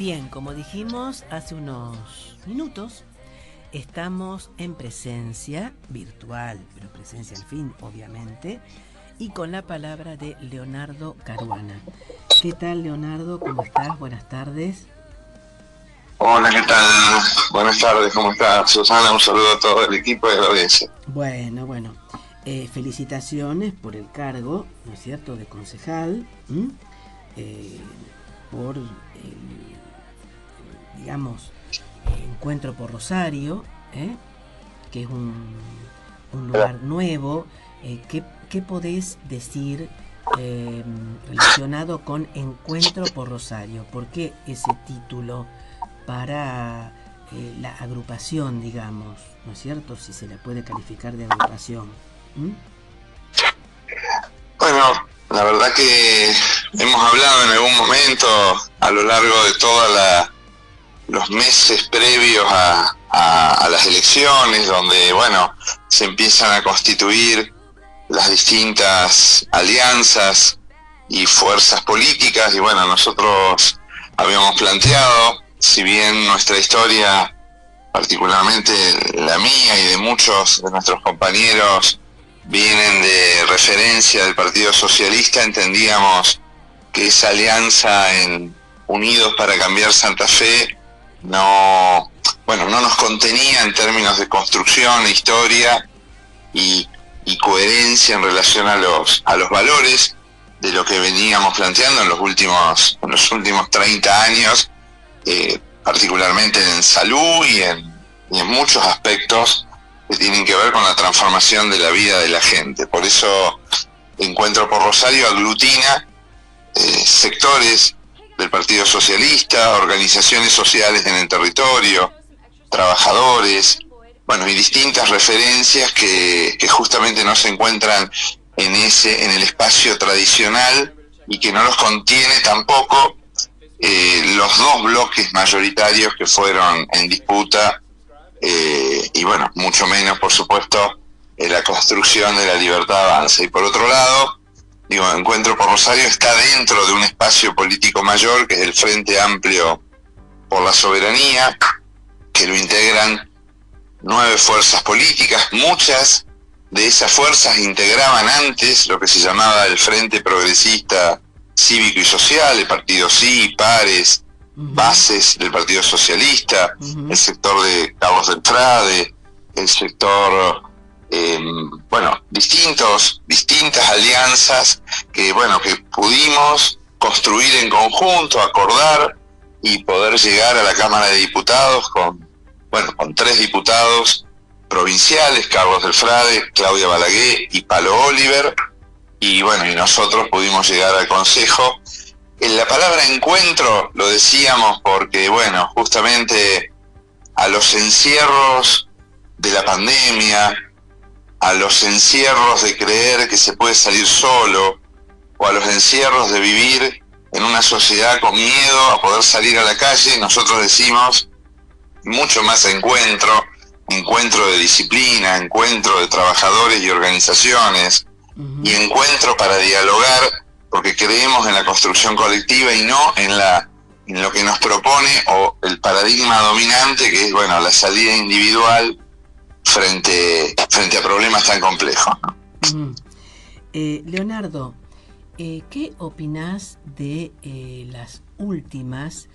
Bien, como dijimos hace unos minutos, estamos en presencia virtual, pero presencia al fin, obviamente, y con la palabra de Leonardo Caruana. ¿Qué tal, Leonardo? ¿Cómo estás? Buenas tardes. Hola, ¿qué tal? Buenas tardes, ¿cómo estás, Susana? Un saludo a todo el equipo de la audiencia. Bueno. Felicitaciones por el cargo, ¿no es cierto?, de concejal, por el, digamos, Encuentro por Rosario, que es un lugar nuevo. ¿Qué podés decir relacionado con Encuentro por Rosario? ¿Por qué ese título para la agrupación, digamos, ¿no es cierto?, si se la puede calificar de agrupación? Bueno, la verdad que hemos hablado en algún momento a lo largo de todos los meses previos a las elecciones, donde, bueno, se empiezan a constituir las distintas alianzas y fuerzas políticas, y bueno, nosotros habíamos planteado, si bien nuestra historia, particularmente la mía y de muchos de nuestros compañeros, vienen de referencia del Partido Socialista, entendíamos que esa alianza en Unidos para Cambiar Santa Fe no nos contenía en términos de construcción, historia y coherencia en relación a los valores de lo que veníamos planteando en los últimos 30 años, particularmente en salud y en muchos aspectos que tienen que ver con la transformación de la vida de la gente. Por eso Encuentro por Rosario aglutina sectores del Partido Socialista, organizaciones sociales en el territorio, trabajadores, bueno, y distintas referencias que justamente no se encuentran en el espacio tradicional, y que no los contiene tampoco los dos bloques mayoritarios que fueron en disputa, y bueno, mucho menos, por supuesto, la construcción de la Libertad Avanza. Y por otro lado, Encuentro por Rosario está dentro de un espacio político mayor, que es el Frente Amplio por la Soberanía, que lo integran 9 fuerzas políticas. Muchas de esas fuerzas integraban antes lo que se llamaba el Frente Progresista Cívico y Social, el partido Sí, Pares, bases del Partido Socialista, el sector de Carlos del Frade, el sector, distintas alianzas que pudimos construir en conjunto, acordar y poder llegar a la Cámara de Diputados con 3 diputados provinciales, Carlos del Frade, Claudia Balaguer y Palo Oliver, y nosotros pudimos llegar al Consejo. En la palabra encuentro lo decíamos porque, justamente a los encierros de la pandemia, a los encierros de creer que se puede salir solo, o a los encierros de vivir en una sociedad con miedo a poder salir a la calle, nosotros decimos mucho más encuentro de disciplina, encuentro de trabajadores y organizaciones, y encuentro para dialogar, porque creemos en la construcción colectiva y no en lo que nos propone o el paradigma dominante, que es la salida individual frente a problemas tan complejos, ¿no? Leonardo, ¿qué opinás de las últimas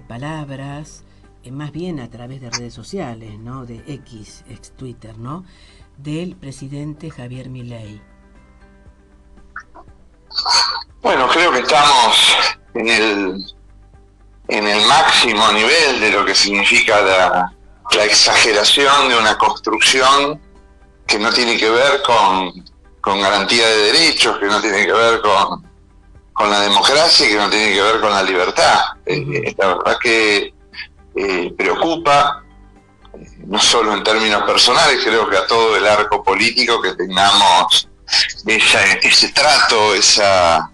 palabras, más bien a través de redes sociales, ¿no?, de ex Twitter, ¿no?, del presidente Javier Milei? Bueno, creo que estamos en el máximo nivel de lo que significa la exageración de una construcción que no tiene que ver con garantía de derechos, que no tiene que ver con la democracia, que no tiene que ver con la libertad. La verdad que preocupa, no solo en términos personales, creo que a todo el arco político, que tengamos ese trato, esa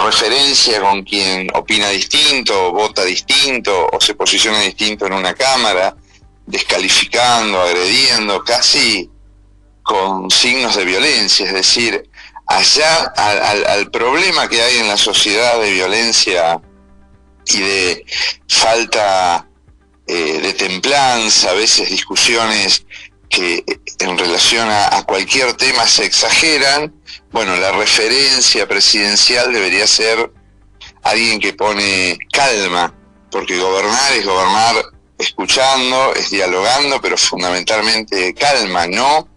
referencia con quien opina distinto, vota distinto o se posiciona distinto en una cámara, descalificando, agrediendo, casi con signos de violencia. Es decir, allá al problema que hay en la sociedad de violencia y de falta de templanza, a veces discusiones que en relación a cualquier tema se exageran. Bueno, la referencia presidencial debería ser alguien que pone calma, porque gobernar es gobernar escuchando, es dialogando, pero fundamentalmente calma, no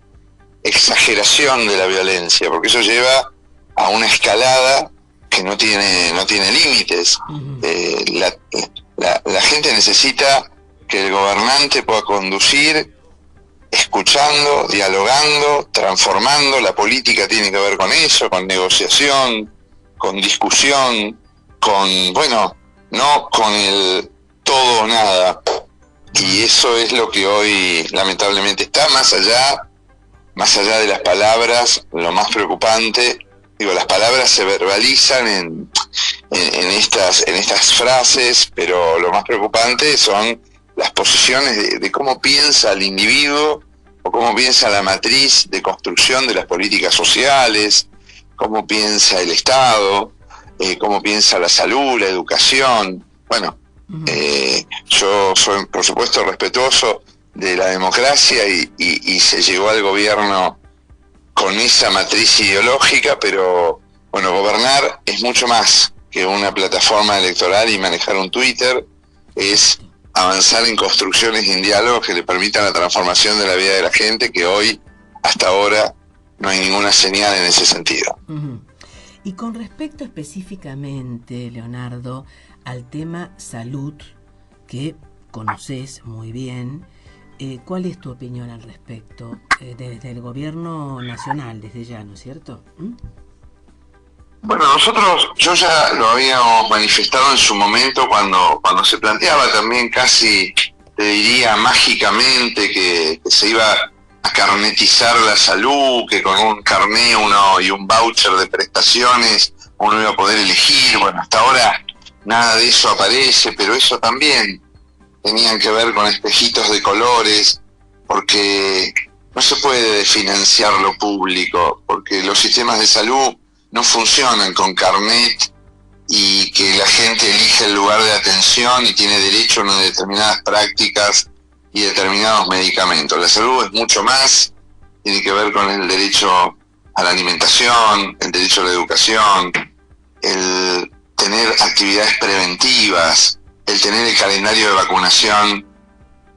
exageración de la violencia, porque eso lleva a una escalada que no tiene límites. La gente necesita que el gobernante pueda conducir escuchando, dialogando, transformando. La política tiene que ver con eso, con negociación, con discusión, no con el todo o nada. Y eso es lo que hoy lamentablemente está más allá de las palabras. Lo más preocupante, las palabras se verbalizan en estas frases, pero lo más preocupante son las posiciones de cómo piensa el individuo, o cómo piensa la matriz de construcción de las políticas sociales, cómo piensa el Estado, cómo piensa la salud, la educación. Bueno, yo soy, por supuesto, respetuoso de la democracia y se llegó al gobierno con esa matriz ideológica, pero bueno, gobernar es mucho más que una plataforma electoral y manejar un Twitter, es avanzar en construcciones y en diálogos que le permitan la transformación de la vida de la gente, que hoy, hasta ahora, no hay ninguna señal en ese sentido. Y con respecto específicamente, Leonardo, al tema salud, que conoces muy bien, ¿cuál es tu opinión al respecto? Desde el gobierno nacional, desde ya, ¿no es cierto? Bueno, yo ya lo habíamos manifestado en su momento cuando se planteaba también casi, te diría mágicamente, que se iba a carnetizar la salud, que con un carné y un voucher de prestaciones uno iba a poder elegir. Bueno, hasta ahora nada de eso aparece, pero eso también tenían que ver con espejitos de colores, porque no se puede desfinanciar lo público, porque los sistemas de salud no funcionan con carnet y que la gente elige el lugar de atención y tiene derecho a unas determinadas prácticas y determinados medicamentos. La salud es mucho más, tiene que ver con el derecho a la alimentación, el derecho a la educación, el tener actividades preventivas, el tener el calendario de vacunación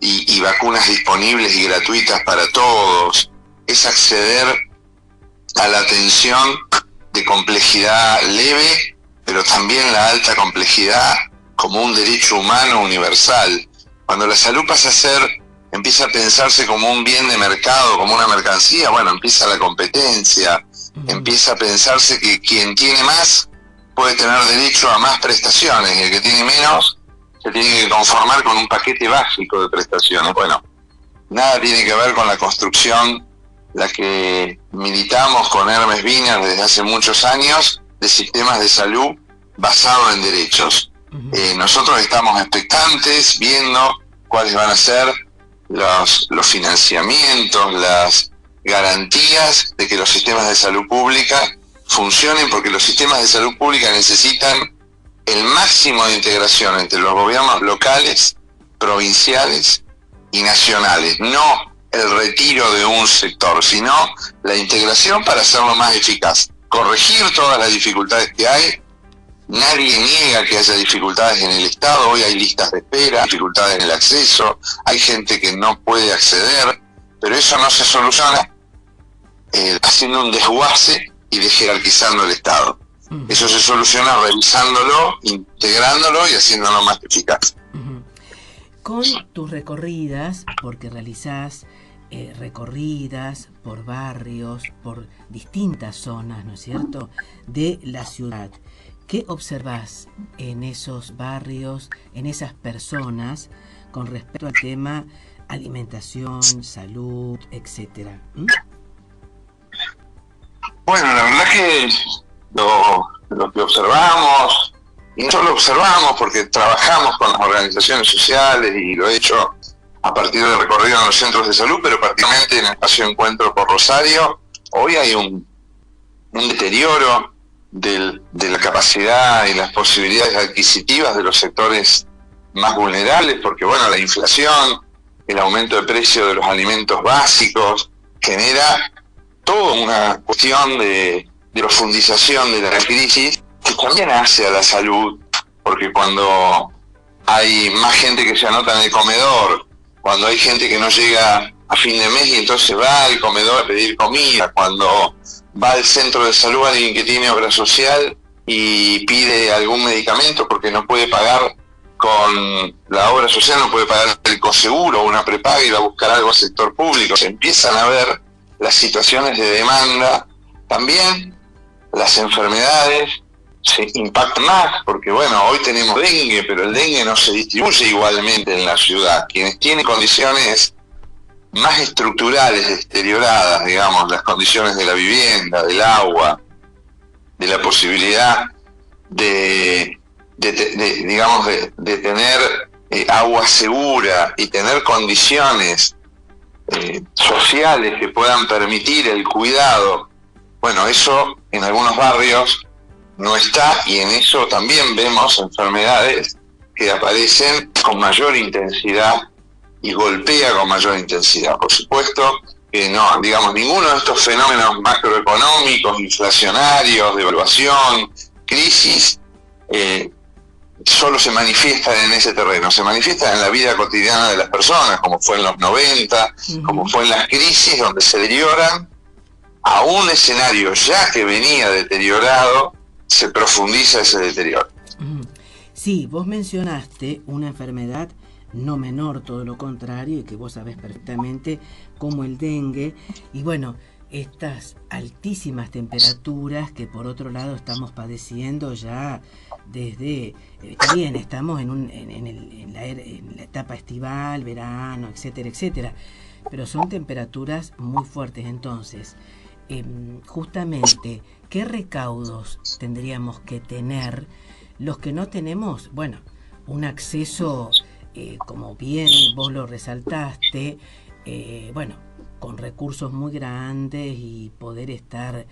y vacunas disponibles y gratuitas para todos, es acceder a la atención de complejidad leve, pero también la alta complejidad como un derecho humano universal. Cuando la salud empieza a pensarse como un bien de mercado, como una mercancía, bueno, empieza la competencia, empieza a pensarse que quien tiene más puede tener derecho a más prestaciones, y el que tiene menos se tiene que conformar con un paquete básico de prestaciones. Bueno, nada tiene que ver con la construcción, la que militamos con Hermes Wiener desde hace muchos años, de sistemas de salud basados en derechos. Nosotros estamos expectantes, viendo cuáles van a ser los financiamientos, las garantías de que los sistemas de salud pública funcionen, porque los sistemas de salud pública necesitan el máximo de integración entre los gobiernos locales, provinciales y nacionales, no el retiro de un sector, sino la integración para hacerlo más eficaz, corregir todas las dificultades que hay. Nadie niega que haya dificultades en el Estado, hoy hay listas de espera, dificultades en el acceso, hay gente que no puede acceder, pero eso no se soluciona haciendo un desguace y desjerarquizando el Estado. Eso se soluciona revisándolo, integrándolo y haciéndolo más eficaz. Con tus recorridas, porque realizás recorridas por barrios, por distintas zonas, ¿no es cierto?, de la ciudad. ¿Qué observás en esos barrios, en esas personas, con respecto al tema alimentación, salud, etcétera? Bueno, la verdad que lo que observamos, y no solo observamos porque trabajamos con las organizaciones sociales y lo he hecho a partir del recorrido en los centros de salud, pero particularmente en el espacio de encuentro por Rosario, hoy hay un deterioro de la capacidad y las posibilidades adquisitivas de los sectores más vulnerables, porque bueno, la inflación, el aumento de precio de los alimentos básicos, genera toda una cuestión de profundización de la crisis que también hace a la salud, porque cuando hay más gente que se anota en el comedor, cuando hay gente que no llega a fin de mes y entonces va al comedor a pedir comida, cuando va al centro de salud alguien que tiene obra social y pide algún medicamento porque no puede pagar con la obra social, no puede pagar el coseguro o una prepaga y va a buscar algo al sector público. Se empiezan a ver las situaciones de demanda, también las enfermedades se impactan más, porque bueno, hoy tenemos dengue, pero el dengue no se distribuye igualmente en la ciudad. Quienes tienen condiciones más estructurales, deterioradas, digamos, las condiciones de la vivienda, del agua, de la posibilidad de tener agua segura y tener condiciones sociales que puedan permitir el cuidado. Bueno, eso en algunos barrios no está, y en eso también vemos enfermedades que aparecen con mayor intensidad y golpea con mayor intensidad. Por supuesto que no, digamos, ninguno de estos fenómenos macroeconómicos, inflacionarios, devaluación, crisis, solo se manifiestan en ese terreno, se manifiestan en la vida cotidiana de las personas, como fue en los 90, como fue en las crisis, donde se deterioran a un escenario ya que venía deteriorado, se profundiza ese deterioro. Sí, vos mencionaste una enfermedad no menor, todo lo contrario, y que vos sabés perfectamente, como el dengue, y bueno, estas altísimas temperaturas que por otro lado estamos padeciendo ya desde, bien, estamos en la etapa estival, verano, etcétera, etcétera, pero son temperaturas muy fuertes. Entonces, justamente, ¿qué recaudos tendríamos que tener los que no tenemos? Bueno, un acceso, como bien vos lo resaltaste, bueno, con recursos muy grandes y poder estar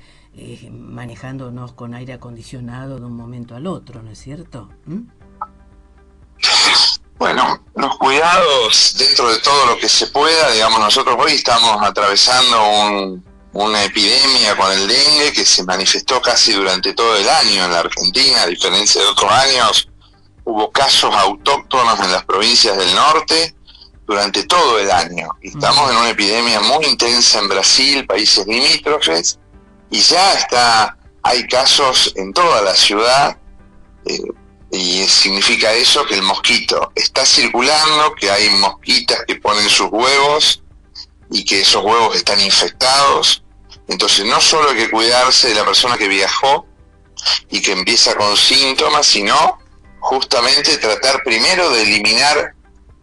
manejándonos con aire acondicionado de un momento al otro, ¿no es cierto? Bueno, los cuidados dentro de todo lo que se pueda, digamos, nosotros hoy estamos atravesando una epidemia con el dengue que se manifestó casi durante todo el año en la Argentina, a diferencia de otros años. Hubo casos autóctonos en las provincias del norte durante todo el año. Estamos en una epidemia muy intensa en Brasil, países limítrofes, y ya hay casos en toda la ciudad, y significa eso que el mosquito está circulando, que hay mosquitas que ponen sus huevos y que esos huevos están infectados. Entonces no solo hay que cuidarse de la persona que viajó y que empieza con síntomas, sino justamente tratar primero de eliminar,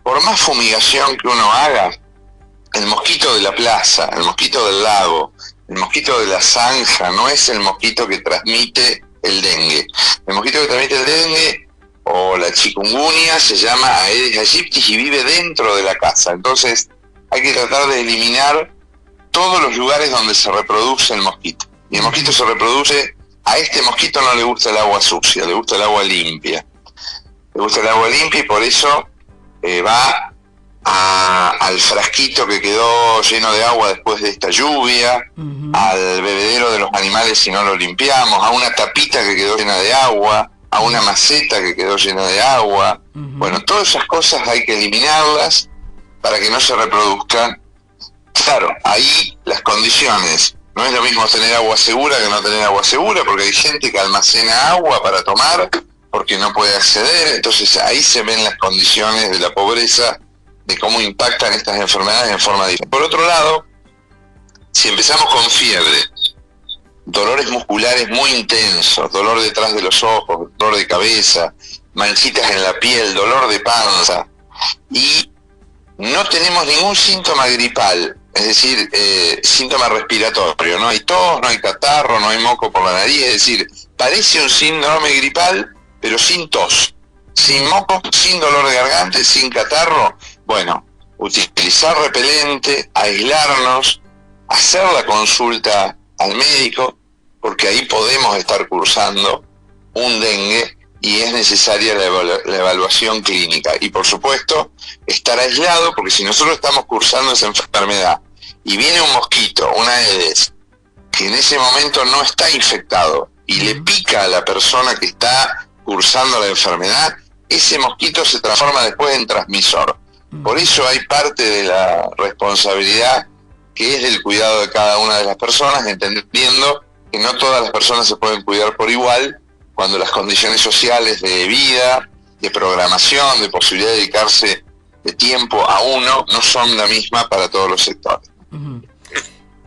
por más fumigación que uno haga, el mosquito de la plaza, el mosquito del lago, el mosquito de la zanja, no es el mosquito que transmite el dengue. El mosquito que transmite el dengue o la chikungunya se llama Aedes aegypti y vive dentro de la casa. Entonces hay que tratar de eliminar todos los lugares donde se reproduce el mosquito. Y el mosquito se reproduce, a este mosquito no le gusta el agua sucia, le gusta el agua limpia. Le gusta el agua limpia y por eso va al frasquito que quedó lleno de agua después de esta lluvia, al bebedero de los animales si no lo limpiamos, a una tapita que quedó llena de agua, a una maceta que quedó llena de agua. Bueno, todas esas cosas hay que eliminarlas para que no se reproduzcan. Claro, ahí las condiciones, no es lo mismo tener agua segura que no tener agua segura, porque hay gente que almacena agua para tomar porque no puede acceder. Entonces ahí se ven las condiciones de la pobreza, de cómo impactan estas enfermedades en forma diferente. Por otro lado, si empezamos con fiebre, dolores musculares muy intensos, dolor detrás de los ojos, dolor de cabeza, manchitas en la piel, dolor de panza, y no tenemos ningún síntoma gripal, es decir, síntoma respiratorio, no hay tos, no hay catarro, no hay moco por la nariz, es decir, parece un síndrome gripal, pero sin tos, sin moco, sin dolor de garganta, sin catarro. Bueno, utilizar repelente, aislarnos, hacer la consulta al médico, porque ahí podemos estar cursando un dengue y es necesaria la evaluación clínica. Y por supuesto, estar aislado, porque si nosotros estamos cursando esa enfermedad y viene un mosquito, una Aedes, que en ese momento no está infectado y le pica a la persona que está cursando la enfermedad, ese mosquito se transforma después en transmisor. Por eso hay parte de la responsabilidad que es del cuidado de cada una de las personas, entendiendo que no todas las personas se pueden cuidar por igual, cuando las condiciones sociales de vida, de programación, de posibilidad de dedicarse de tiempo a uno, no son la misma para todos los sectores.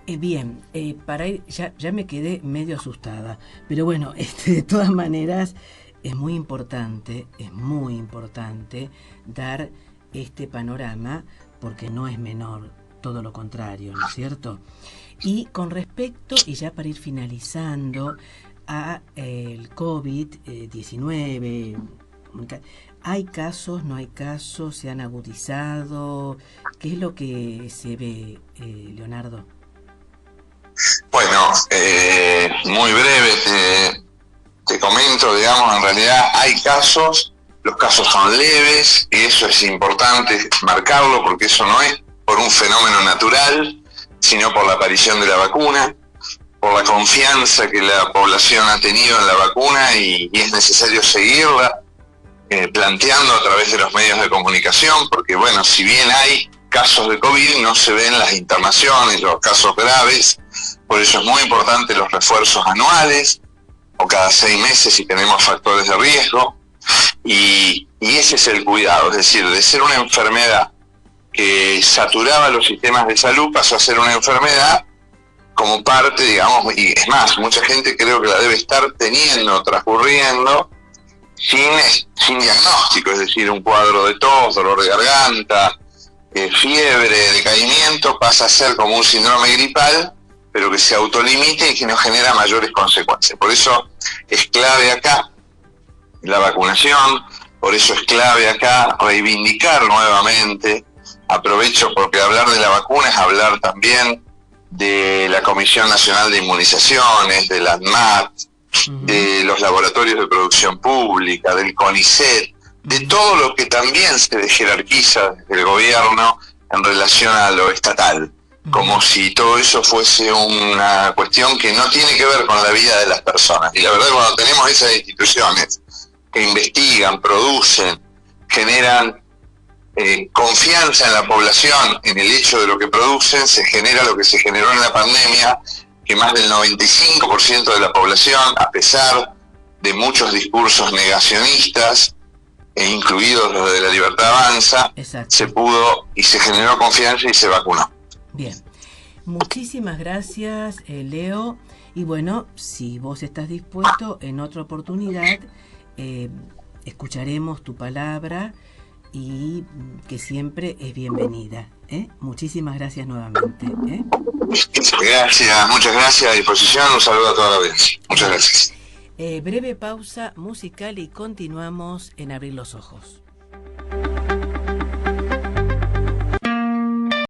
Bien, para ir, ya me quedé medio asustada, pero bueno, de todas maneras es muy importante dar este panorama, porque no es menor, todo lo contrario, ¿no es cierto? Y con respecto, y ya para ir finalizando, a el COVID-19, ¿hay casos, no hay casos, se han agudizado? ¿Qué es lo que se ve, Leonardo? Bueno, muy breve te comento, digamos, en realidad hay casos, los casos son leves, y eso es importante marcarlo, porque eso no es por un fenómeno natural, sino por la aparición de la vacuna, por la confianza que la población ha tenido en la vacuna, y es necesario seguirla planteando a través de los medios de comunicación, porque bueno, si bien hay casos de COVID, no se ven las internaciones, los casos graves, por eso es muy importante los refuerzos anuales, o cada 6 meses si tenemos factores de riesgo, y ese es el cuidado, es decir, de ser una enfermedad que saturaba los sistemas de salud, pasó a ser una enfermedad como parte, digamos, y es más, mucha gente creo que la debe estar teniendo, transcurriendo, sin diagnóstico, es decir, un cuadro de tos, dolor de garganta, fiebre, decaimiento, pasa a ser como un síndrome gripal, pero que se autolimite y que no genera mayores consecuencias. Por eso es clave acá la vacunación, por eso es clave acá reivindicar nuevamente, aprovecho porque hablar de la vacuna es hablar también de la Comisión Nacional de Inmunizaciones, de la ANMAT, de los laboratorios de producción pública, del CONICET, de todo lo que también se jerarquiza desde el gobierno en relación a lo estatal, como si todo eso fuese una cuestión que no tiene que ver con la vida de las personas. Y la verdad, cuando tenemos esas instituciones que investigan, producen, generan confianza en la población, en el hecho de lo que producen, se genera lo que se generó en la pandemia, que más del 95% de la población, a pesar de muchos discursos negacionistas, incluidos los de La Libertad Avanza, se pudo y se generó confianza y se vacunó. Bien, muchísimas gracias, Leo. Y bueno, si vos estás dispuesto, en otra oportunidad escucharemos tu palabra, y que siempre es bienvenida. Muchísimas gracias nuevamente. Gracias, muchas gracias, a disposición, un saludo a toda la audiencia. Muchas gracias. Breve pausa musical y continuamos en Abrir los Ojos.